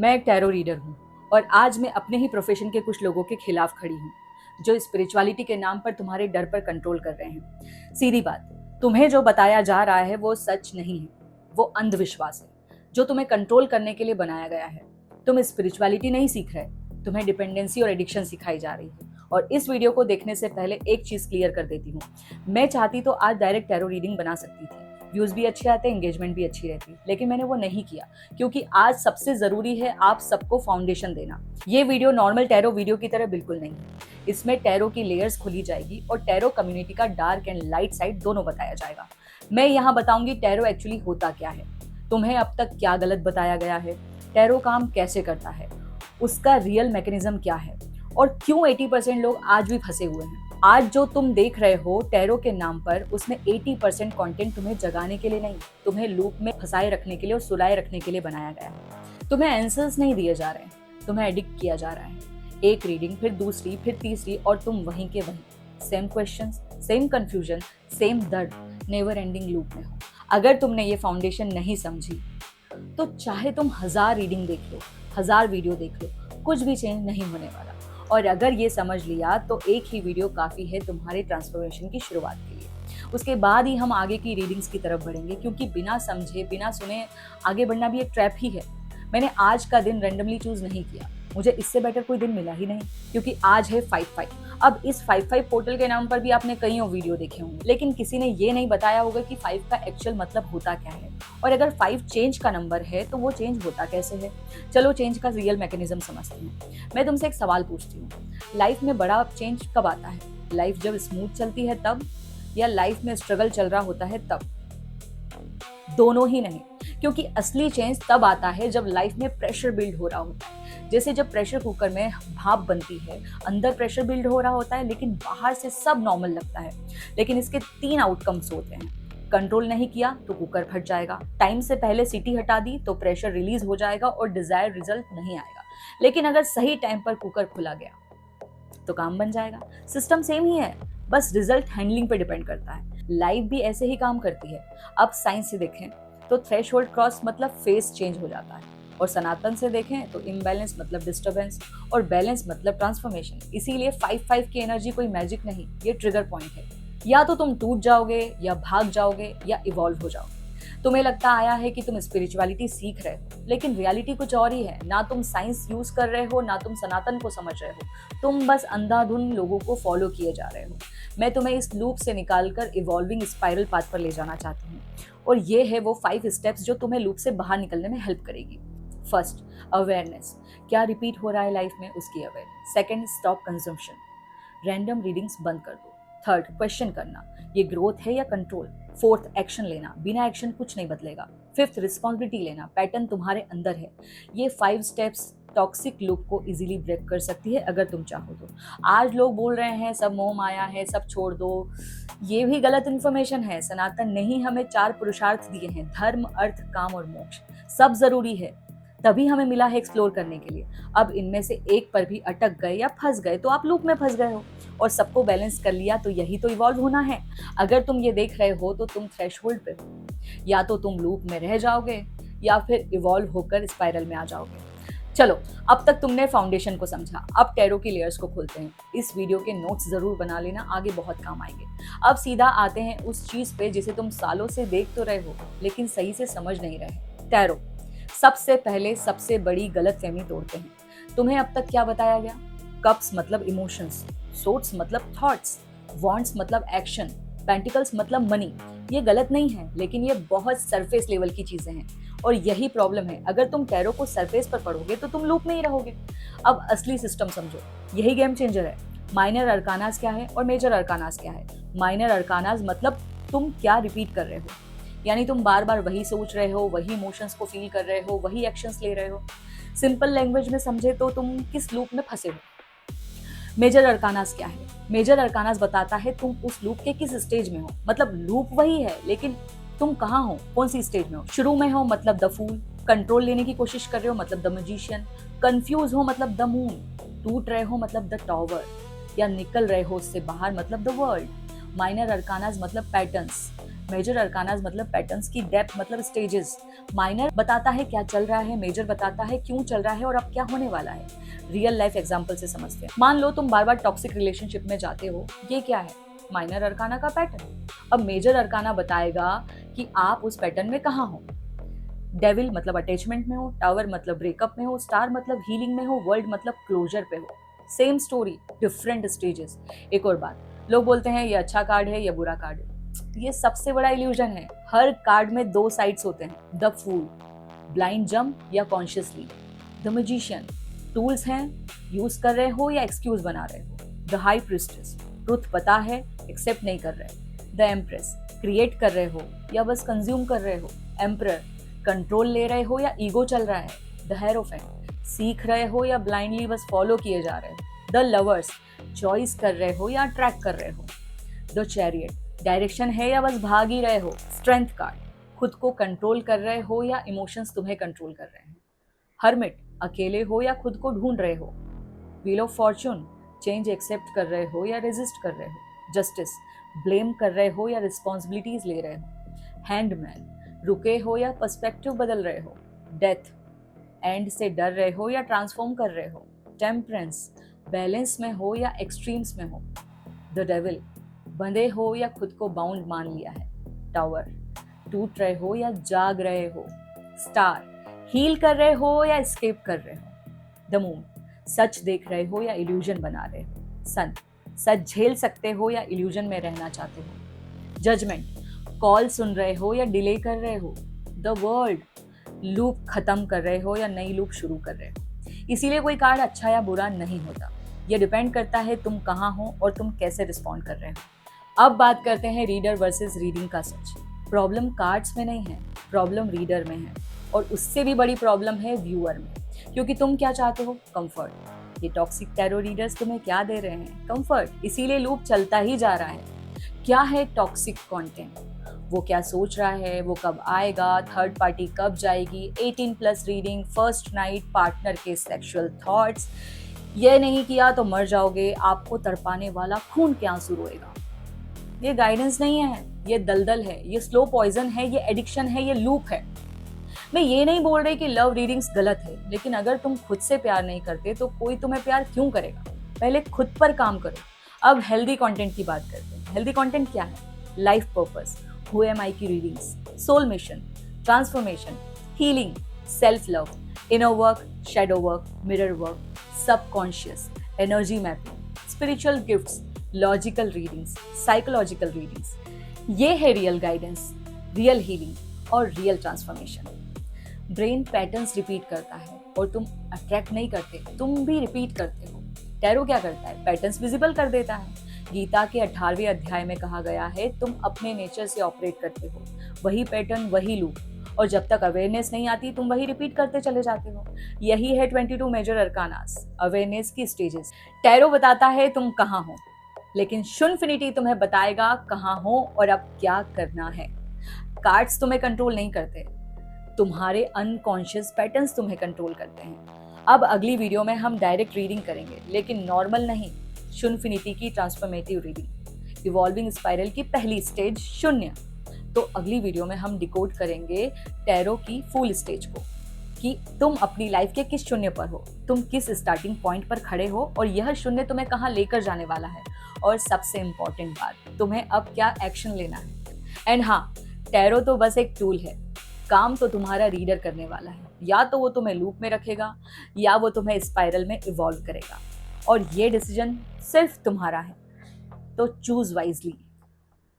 मैं एक tarot reader हूँ और आज मैं अपने ही प्रोफेशन के कुछ लोगों के खिलाफ खड़ी हूँ जो स्पिरिचुअलिटी के नाम पर तुम्हारे डर पर कंट्रोल कर रहे हैं। सीधी बात, तुम्हें जो बताया जा रहा है वो सच नहीं है, वो अंधविश्वास है जो तुम्हें कंट्रोल करने के लिए बनाया गया है। तुम स्पिरिचुअलिटी नहीं सीख रहे, तुम्हें डिपेंडेंसी और एडिक्शन सिखाई जा रही है। और इस वीडियो को देखने से पहले एक चीज क्लियर कर देती हूँ, मैं चाहती तो आज डायरेक्ट टैरो रीडिंग बना सकती थी, व्यूज भी अच्छे आते, एंगेजमेंट भी अच्छी रहती, लेकिन मैंने वो नहीं किया क्योंकि आज सबसे जरूरी है आप सबको फाउंडेशन देना। ये वीडियो नॉर्मल टैरो वीडियो की तरह बिल्कुल नहीं है। इसमें टैरो की लेयर्स खुली जाएगी और टैरो कम्युनिटी का डार्क एंड लाइट साइड दोनों बताया जाएगा। मैं यहाँ बताऊंगी टैरो एक्चुअली होता क्या है, तुम्हें अब तक क्या गलत बताया गया है, टैरो काम कैसे करता है, उसका रियल मैकेनिज्म क्या है और क्यों 80% लोग आज भी फंसे हुए हैं। आज जो तुम देख रहे हो टैरो के नाम पर, उसमें 80% कंटेंट तुम्हें जगाने के लिए नहीं, तुम्हें लूप में फंसाए रखने के लिए और सुलाए रखने के लिए बनाया गया है। तुम्हें आंसर्स नहीं दिए जा रहे हैं, तुम्हें एडिक्ट किया जा रहा है। एक रीडिंग, फिर दूसरी, फिर तीसरी और तुम वहीं के वहीं, same questions, same confusion, same दर्द, नेवर एंडिंग लूप में हो। अगर तुमने ये फाउंडेशन नहीं समझी तो चाहे तुम 1000 रीडिंग देख लो, 1000 वीडियो देख लो, कुछ भी चेंज नहीं होने वाला। और अगर ये समझ लिया तो एक ही वीडियो काफ़ी है तुम्हारे ट्रांसफॉर्मेशन की शुरुआत के लिए। उसके बाद ही हम आगे की रीडिंग्स की तरफ बढ़ेंगे, क्योंकि बिना समझे बिना सुने आगे बढ़ना भी एक ट्रैप ही है। मैंने आज का दिन रैंडमली चूज नहीं किया, मुझे इससे बेटर कोई दिन मिला ही नहीं, क्योंकि आज है 5-5। अब इस 5-5 पोर्टल के नाम पर भी आपने कईयों वीडियो देखे होंगे, लेकिन किसी ने ये नहीं बताया होगा कि 5 का एक्चुअल मतलब होता क्या है। और अगर 5 चेंज का नंबर है तो वो चेंज होता कैसे है। चलो चेंज का रियल मैकेनिज्म समझते हैं। मैं तुमसे एक सवाल पूछती हूँ, लाइफ में बड़ा चेंज कब आता है? लाइफ जब स्मूथ चलती है तब, या लाइफ में स्ट्रगल चल रहा होता है तब? दोनों ही नहीं, क्योंकि असली चेंज तब आता है जब लाइफ में प्रेशर बिल्ड हो रहा होता है। जैसे जब प्रेशर कुकर में भाप बनती है, अंदर प्रेशर बिल्ड हो रहा होता है लेकिन बाहर से सब नॉर्मल लगता है। लेकिन इसके 3 आउटकम्स होते हैं। कंट्रोल नहीं किया तो कुकर फट जाएगा, टाइम से पहले सीटी हटा दी तो प्रेशर रिलीज हो जाएगा और डिजायर्ड रिजल्ट नहीं आएगा। लेकिन अगर सही टाइम पर कुकर खुला गया तो काम बन जाएगा। सिस्टम सेम ही है, बस रिजल्ट हैंडलिंग पे डिपेंड करता है। लाइफ भी ऐसे ही काम करती है। अब साइंस से देखें तो थ्रेशोल्ड क्रॉस मतलब फेस चेंज हो जाता है, और सनातन से देखें तो इम्बैलेंस मतलब डिस्टर्बेंस, और बैलेंस मतलब ट्रांसफॉर्मेशन। इसीलिए 5-5 की एनर्जी कोई मैजिक नहीं, ये ट्रिगर पॉइंट है। या तो तुम टूट जाओगे, या भाग जाओगे, या इवॉल्व हो जाओगे। तुम्हें लगता आया है कि तुम स्पिरिचुअलिटी सीख रहे हो, लेकिन रियलिटी कुछ और ही है। ना तुम साइंस यूज कर रहे हो, ना तुम सनातन को समझ रहे हो, तुम बस अंधाधुन लोगों को फॉलो किए जा रहे हो। मैं तुम्हें इस लूप से निकालकर इवॉल्विंग स्पाइरल पाथ पर ले जाना चाहती हूँ, और ये है वो 5 स्टेप्स जो तुम्हें लूप से बाहर निकलने में हेल्प करेगी। फर्स्ट, अवेयरनेस, क्या रिपीट हो रहा है लाइफ में, उसकी awareness. Second, stop consumption, random readings बंद कर दो। थर्ड, क्वेश्चन करना, ये ग्रोथ है या कंट्रोल। फोर्थ, एक्शन लेना, बिना एक्शन कुछ नहीं बदलेगा। फिफ्थ, रिस्पॉन्सिबिलिटी लेना, पैटर्न तुम्हारे अंदर है। ये 5 स्टेप्स टॉक्सिक लूप को इजीली ब्रेक कर सकती है अगर तुम चाहो तो। आज लोग बोल रहे हैं सब मोह माया है, सब छोड़ दो, ये भी गलत इन्फॉर्मेशन है। सनातन ने ही हमें 4 पुरुषार्थ दिए हैं, धर्म, अर्थ, काम और मोक्ष। सब जरूरी है, तभी हमें मिला है एक्सप्लोर करने के लिए। अब इनमें से एक पर भी अटक गए या फंस गए तो आप लूप में फंस गए हो, और सबको बैलेंस कर लिया तो यही तो इवॉल्व होना है। अगर तुम ये देख रहे हो तो तुम थ्रेशहोल्ड पे हो, या तो तुम लूप में रह जाओगे या फिर इवॉल्व होकर स्पाइरल में आ जाओगे। चलो, अब तक तुमने फाउंडेशन को समझा, अब टैरो की लेयर्स को खोलते हैं। इस वीडियो के नोट्स जरूर बना लेना, आगे बहुत काम आएंगे। अब सीधा आते हैं उस चीज पे जिसे तुम सालों से देख तो रहे हो लेकिन सही से समझ नहीं रहे, टैरो। सबसे पहले सबसे बड़ी गलतफहमी तोड़ते हैं। तुम्हें अब तक क्या बताया गया? कप्स मतलब इमोशंस, सोर्ड्स मतलब थॉट्स, वॉन्ड्स मतलब एक्शन, पेंटिकल्स मतलब मनी। ये गलत नहीं है, लेकिन ये बहुत सरफेस लेवल की चीजें हैं, और यही प्रॉब्लम है। अगर तुम टैरो को सरफेस पर पढ़ोगे तो तुम लूप में ही रहोगे। अब असली सिस्टम समझो, यही गेम चेंजर है। माइनर अरकानास क्या है और मेजर अरकानास क्या है? माइनर अरकानास मतलब तुम क्या रिपीट कर रहे हो, यानी तुम बार बार वही सोच रहे हो, वही इमोशंस को फील कर रहे हो, वही एक्शंस ले रहे हो। सिंपल लैंग्वेज में समझे तो तुम किस लूप में फंसे हो। मेजर अरकानास क्या है? मेजर अरकानास बताता है तुम उस लूप के किस स्टेज में हो, मतलब लूप वही है लेकिन तुम कहाँ हो, कौन सी स्टेज में हो। शुरू में हो मतलब द फूल, कंट्रोल लेने की कोशिश कर रहे हो मतलब द मैजिशियन, कंफ्यूज हो मतलब द मून, टूट रहे हो मतलब द टॉवर, या निकल रहे हो उससे बाहर मतलब द वर्ल्ड। माइनर अरकानास मतलब पैटर्न्स, मेजर अरकानाज मतलब पैटर्न्स की डेप्थ मतलब स्टेजेस। माइनर बताता है क्या चल रहा है, मेजर बताता है क्यों चल रहा है और अब क्या होने वाला है। रियल लाइफ एग्जांपल से समझते हैं। मान लो तुम बार बार टॉक्सिक रिलेशनशिप में जाते हो, ये क्या है? माइनर अरकाना का पैटर्न। अब मेजर अरकाना बताएगा कि आप उस पैटर्न में कहाँ हो। डेविल मतलब अटैचमेंट में हो, टावर मतलब ब्रेकअप में हो, स्टार मतलब हीलिंग में हो, वर्ल्ड मतलब क्लोजर पे हो। Same story, different stages. एक और बात, लोग बोलते हैं ये अच्छा कार्ड है या बुरा कार्ड है। ये सबसे बड़ा इल्यूजन है। हर कार्ड में दो साइड्स होते हैं। द फूल, ब्लाइंड जंप या कॉन्शियसली। द मैजिशियन, टूल्स हैं, यूज कर रहे हो या एक्सक्यूज बना रहे हो। द हाई प्रिस्टेस, ट्रुथ पता है, एक्सेप्ट नहीं कर रहे। द एम्प्रेस, क्रिएट कर रहे हो या बस कंज्यूम कर रहे हो। एम्परर, कंट्रोल ले रहे हो या ईगो चल रहा है। द हेरोफेंट, सीख रहे हो या ब्लाइंडली बस फॉलो किए जा रहे हो। द लवर्स, चॉइस कर रहे हो या अट्रैक्ट कर रहे हो। द चैरियट, डायरेक्शन है या बस भाग ही रहे हो। स्ट्रेंथ कार्ड, खुद को कंट्रोल कर रहे हो या इमोशंस तुम्हें कंट्रोल कर रहे हैं। हर्मिट, अकेले हो या खुद को ढूंढ रहे हो। Wheel of fortune, change accept कर रहे हो या रेजिस्ट कर रहे हो। जस्टिस, ब्लेम कर रहे हो या रिस्पॉन्सिबिलिटीज ले रहे हो। हैंडमैन, रुके हो या पर्सपेक्टिव बदल रहे हो। डेथ, एंड से डर रहे हो या ट्रांसफॉर्म कर रहे हो। टेम्परेंस, बैलेंस में हो या एक्सट्रीम्स में हो। द डेविल, बंधे हो या खुद को बाउंड मान लिया है। टावर, टूट रहे हो या जाग रहे हो। स्टार, हील कर रहे हो या एस्केप कर रहे हो। द मून, सच देख रहे हो या इल्यूजन बना रहे हो। सन, सच झेल सकते हो या इल्यूजन में रहना चाहते हो। जजमेंट, कॉल सुन रहे हो या डिले कर रहे हो। द वर्ल्ड, लूप खत्म कर रहे हो या नई लूप शुरू कर रहे हो। इसीलिए कोई कार्ड अच्छा या बुरा नहीं होता। यह डिपेंड करता है तुम कहाँ हो और तुम कैसे रिस्पॉन्ड कर रहे हो। अब बात करते हैं रीडर वर्सेस रीडिंग का सच। प्रॉब्लम कार्ड्स में नहीं है, प्रॉब्लम रीडर में है। और उससे भी बड़ी प्रॉब्लम है व्यूअर में। क्योंकि तुम क्या चाहते हो? कंफर्ट। ये टॉक्सिक टैरो रीडर्स तुम्हें क्या दे रहे हैं? कंफर्ट। इसीलिए लूप चलता ही जा रहा है। क्या है टॉक्सिक कंटेंट? वो क्या सोच रहा है, वो कब आएगा, थर्ड पार्टी कब जाएगी, 18+ रीडिंग, फर्स्ट नाइट, पार्टनर के सेक्सुअल थॉट्स, ये नहीं किया तो मर जाओगे, आपको तड़पाने वाला खून के आंसू रोएगा। ये गाइडेंस नहीं है, ये दलदल है, ये स्लो पॉइजन है, ये एडिक्शन है, ये लूप है। मैं ये नहीं बोल रही कि लव रीडिंग्स गलत है, लेकिन अगर तुम खुद से प्यार नहीं करते तो कोई तुम्हें प्यार क्यों करेगा? पहले खुद पर काम करो। अब हेल्दी कंटेंट की बात करते हैं। हेल्दी कंटेंट क्या है? Life purpose, who am I की readings, soul mission, transformation, healing, self love, inner work, shadow work, mirror work, subconscious, energy mapping, spiritual gifts, logical readings, psychological readings. ये है real guidance, real healing और real transformation. Brain patterns repeat करता है और तुम attract नहीं करते, तुम भी रिपीट करते हो। टैरो क्या करता है? पैटर्न्स विजिबल कर देता है। गीता के 18वें अध्याय में कहा गया है तुम अपने नेचर से ऑपरेट करते हो, वही पैटर्न, वही लूप, और जब तक अवेयरनेस नहीं आती तुम वही रिपीट करते चले जाते हो। यही है 22 मेजर अरकानास, अवेयरनेस की स्टेजेस। टैरो बताता है तुम कहाँ हो, लेकिन शुनफिनिटी तुम्हें बताएगा कहाँ हो और अब क्या करना है। कार्ड्स तुम्हें कंट्रोल नहीं करते, तुम्हारे अनकॉन्शियस पैटर्न्स तुम्हें कंट्रोल करते हैं। अब अगली वीडियो में हम डायरेक्ट रीडिंग करेंगे, लेकिन नॉर्मल नहीं, शुनफिनिटी की ट्रांसफॉर्मेटिव रीडिंग, इवॉल्विंग स्पाइरल की पहली स्टेज शून्य। तो अगली वीडियो में हम डिकोड करेंगे टैरो की फुल स्टेज को, कि तुम अपनी लाइफ के किस शून्य पर हो, तुम किस स्टार्टिंग पॉइंट पर खड़े हो और यह शून्य तुम्हें कहाँ लेकर जाने वाला है, और सबसे इम्पोर्टेंट बात, तुम्हें अब क्या एक्शन लेना है। एंड हाँ, टैरो तो बस एक टूल है, काम तो तुम्हारा रीडर करने वाला है। या तो वो तुम्हें लूप में रखेगा या वो तुम्हें स्पाइरल में इवॉल्व करेगा, और ये डिसीजन सिर्फ तुम्हारा है। तो चूज वाइजली।